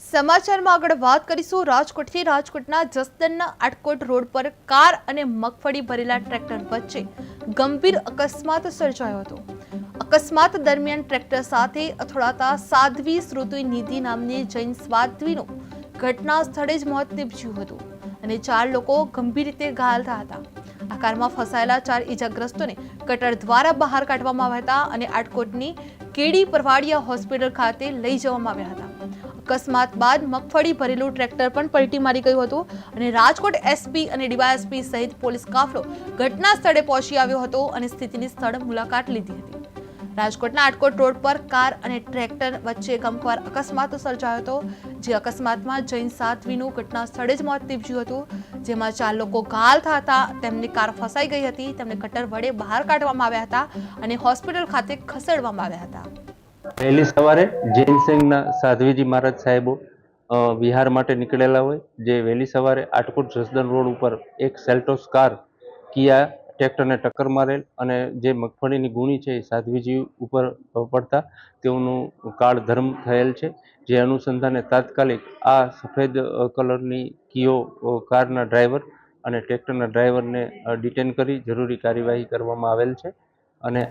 સમાચારમાં આગળ વાત કરીશું રાજકોટથી। રાજકોટના જસદણના આટકોટ રોડ પર કાર અને મગફળી ભરેલા ટ્રેક્ટર વચ્ચે ગંભીર અકસ્માત સર્જાયો હતો। અકસ્માત દરમિયાન ટ્રેક્ટર સાથે અથડાતા સાધ્વી શ્રુતિ નિધિ નામની જૈન સાધ્વીનું ઘટના સ્થળે જ મોત નીપજ્યું હતું અને 4 લોકો ગંભીર રીતે ઘાયલ થયા હતા। આ કારમાં ફસાયેલા 4 ઈજાગ્રસ્તોને કટર દ્વારા બહાર કાઢવામાં આવ્યા હતા અને આટકોટની કેડી પરવાડિયા હોસ્પિટલ ખાતે લઈ જવામાં આવ્યા હતા। અકસ્માત બાદ મગફળી ભરેલું ટ્રેક્ટર પણ પલટી મારી ગયું હતું અને રાજકોટ એસપી અને ડીવાયએસપી સહિત પોલીસ કાફલો ઘટના સ્થળે પહોંચી આવ્યો હતો અને સ્થિતિની સ્થળ મુલાકાત લીધી હતી। રાજકોટના આટકોટ રોડ પર કાર અને ટ્રેક્ટર વચ્ચે ગમખ્વાર અકસ્માત સર્જાયો હતો, જે અકસ્માતમાં જૈન સાધ્વીનું ઘટના સ્થળે જ મોત નીપજ્યું હતું, જેમાં 4 લોકો ઘાયલ થયા હતા। તેમની કાર ફસાઈ ગઈ હતી, તેમને કટર વડે બહાર કાઢવામાં આવ્યા હતા અને હોસ્પિટલ ખાતે ખસેડવામાં આવ્યા હતા। વહેલી સવારે જૈન સંઘના સાધ્વીજી મહારાજ સાહેબો વિહાર માટે નીકળેલા હોય, જે વહેલી સવારે આટકોટ જસદણ રોડ ઉપર એક સેલ્ટોસ કાર કિયા ટ્રેક્ટરને ટક્કર મારેલ અને જે મગફળીની ગુણી છે એ સાધ્વીજી ઉપર પડતા તેઓનું કાળ ધર્મ થયેલ છે। જે અનુસંધાને તાત્કાલિક આ સફેદ કલરની કિયો કારના ડ્રાઈવર અને ટ્રેક્ટરના ડ્રાઈવરને ડિટેન કરી જરૂરી કાર્યવાહી કરવામાં આવેલ છે અને